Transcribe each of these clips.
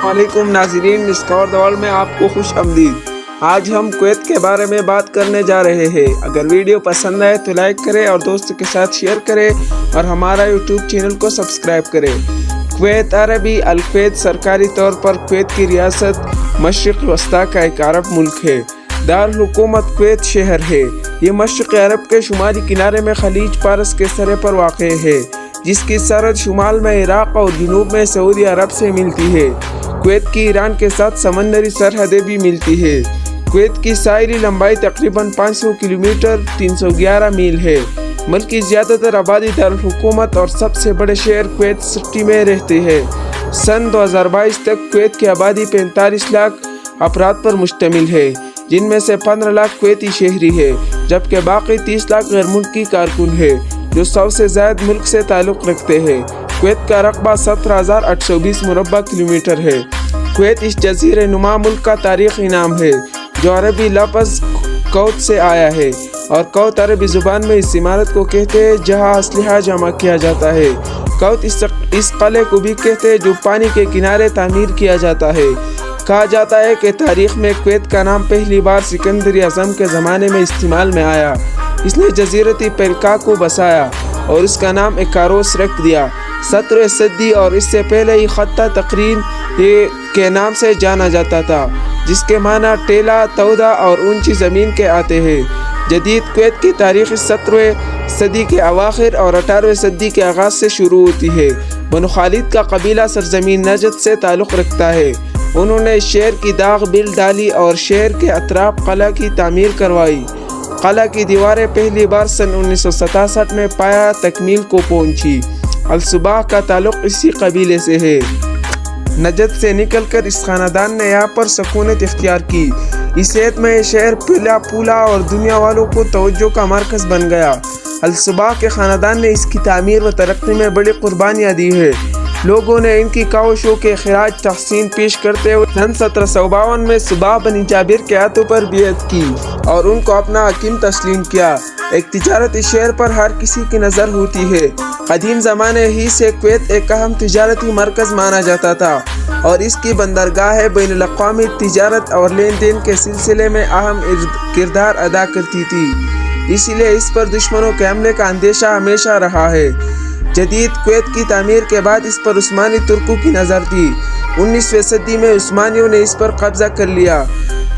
वालेकुम नाज़रीन, मिस्कॉर दौड़ में आपको खुश आमदीद। आज हम कुवैत के बारे में बात करने जा रहे हैं। अगर वीडियो पसंद आए तो लाइक करें और दोस्तों के साथ शेयर करें और हमारा यूट्यूब चैनल को सब्सक्राइब करें। कुवैत अरबी अल-कुवैत सरकारी तौर पर कुवैत की रियासत मशरिक़ वस्ता का एक अरब मुल्क है। दारुल हुकूमत कुवैत शहर है। ये मशरिक़ अरब के शुमाली किनारे में खलीज पारस के सरे पर वाक़ है, जिसकी सरहद शुमाल में इराक़ और जनूब में सऊदी अरब से मिलती है। कुवैत की ईरान के साथ समंदरी सरहदें भी मिलती है। कुवैत की साहिली लंबाई तकरीबन 500 किलोमीटर 311 मील है। मुल्क की ज़्यादातर आबादी दारुल हुकूमत और सबसे बड़े शहर कुवैत सिटी में रहते हैं। सन 2022 तक कुवैत की आबादी 45 लाख अफराद पर मुश्तमिल है, जिनमें से 15 लाख कुवैती शहरी है, जबकि बाकी 30 लाख गैर मुल्की कारकुन है, जो 100 से ज़्यादा मुल्क से ताल्लुक़ रखते हैं। कुवैत का रकबा 17,820 मुरब्बा किलोमीटर है। कुवैत इस जज़ीरे नुमा मुल्क का तारीख़ी नाम है, जो अरबी लफ्ज़ कौत से आया है, और कौत अरबी ज़ुबान में इस इमारत को कहते हैं जहाँ असलहा जमा किया जाता है। कौत इस क़लअे को भी कहते हैं जो पानी के किनारे तामीर किया जाता है। कहा जाता है कि तारीख़ में कुवैत का नाम पहली बार सिकंदर आज़म के ज़माने में इस्तेमाल में आया। इसने जज़ीरती पेलका को बसाया और इसका नाम इकारोस रख दिया। 17वीं सदी और इससे पहले ही खत्ता तकरीन के नाम से जाना जाता था, जिसके माना टेला, तौदा और ऊंची ज़मीन के आते हैं। जदीद कुवैत की तारीख़ 17वीं सदी के अवाखिर और 18वीं सदी के आगाज़ से शुरू होती है। बनु खालिद का कबीला सरजमीन नजद से ताल्लुक़ रखता है। उन्होंने शहर की दाग बिल डाली और शहर के अतराफ कला की तामीर करवाई। कला की दीवारें पहली बार सन 1967 में पाया तकमील को पहुंची। अल-सुबाह का ताल्लुक़ इसी कबीले से है। नजद से निकलकर इस ख़ानदान ने यहाँ पर सकूनत इख्तियार की। इस एत में ये शहर पीला फूला और दुनिया वालों को तवज्जो का मरकज़ बन गया। अल-सुबाह के ख़ानदान ने इसकी तामीर व तरक्की में बड़ी कुर्बानियाँ दी है। लोगों ने इनकी काविशों के खिराज तहसीन पेश करते हुए सन 1752 में सुबाह बनी जाबिर के हाथों पर बियत की और उनको अपना हकीम तस्लीम किया। एक तिजारती शहर पर हर किसी की नज़र होती है। कदीम ज़माने ही से कुवैत एक अहम तिजारती मरकज़ माना जाता था और इसकी बंदरगाहें बैनुल-अक़वामी तिजारत और लेन देन के सिलसिले में अहम किरदार अदा करती थी। इसीलिए इस पर दुश्मनों के हमले का अंदेशा हमेशा रहा है। जदीद कुवैत की तामीर के बाद इस पर उस्मानी तुर्कों की नज़र थी। 19वीं सदी में उस्मानियों ने इस पर कब्जा कर लिया।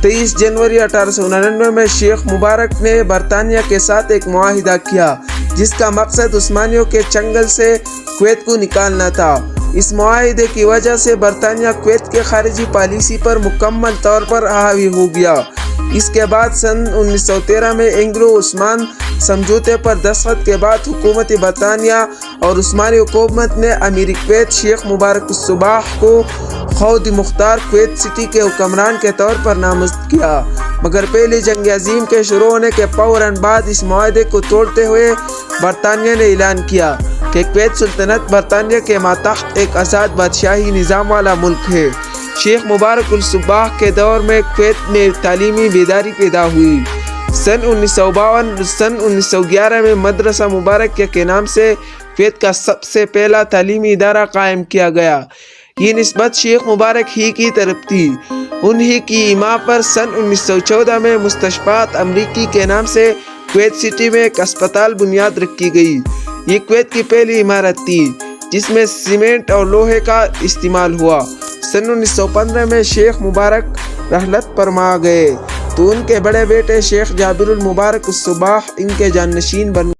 23 जनवरी 1899 में शेख मुबारक ने बरतानिया के साथ एक मुआहिदा किया, जिसका मकसद उस्मानियों के चंगल से कुवैत को निकालना था। इस मुआहिदे की वजह से बरतानिया कुवैत के खारिजी पॉलिसी पर मुकम्मल तौर पर हावी हो गया। इसके बाद सन 1913 में एंग्लो उस्मान समझौते पर दस्तखत के बाद हुकूमत बरतानिया और उस्मानी हुकूमत ने अमीर कुवैत शेख मुबारक सुबाह को खौद मुख्तार कुवैत सिटी के हुक्मरान के तौर पर नामज़द किया। मगर पहली जंग अजीम के शुरू होने के फौरन बाद इस मुआहदे को तोड़ते हुए बरतानिया ने ऐलान किया कि कुवैत सुल्तनत बरतानिया के मातहत एक आज़ाद बादशाही निज़ाम वाला मुल्क है। शेख मुबारक सुबाह के दौर में कुवैत में तालीमी बेदारी पैदा हुई। सन 1911 में मदरसा मुबारक के नाम से कुवैत का सबसे पहला तालीमी इदारा कायम किया गया। ये निस्बत शेख मुबारक ही की तरफ थी। उन्हीं की इमा पर सन 1914 में मुस्तशफात अमरीकी के नाम से कुवैत सिटी में एक अस्पताल बुनियाद रखी गई। ये कुवैत की पहली इमारत थी जिसमें सीमेंट और लोहे का इस्तेमाल हुआ। सन 1915 में शेख मुबारक रहलत फरमा गए तो उनके बड़े बेटे शेख जाबिरुल मुबारक सुबाह इनके जानशीन बन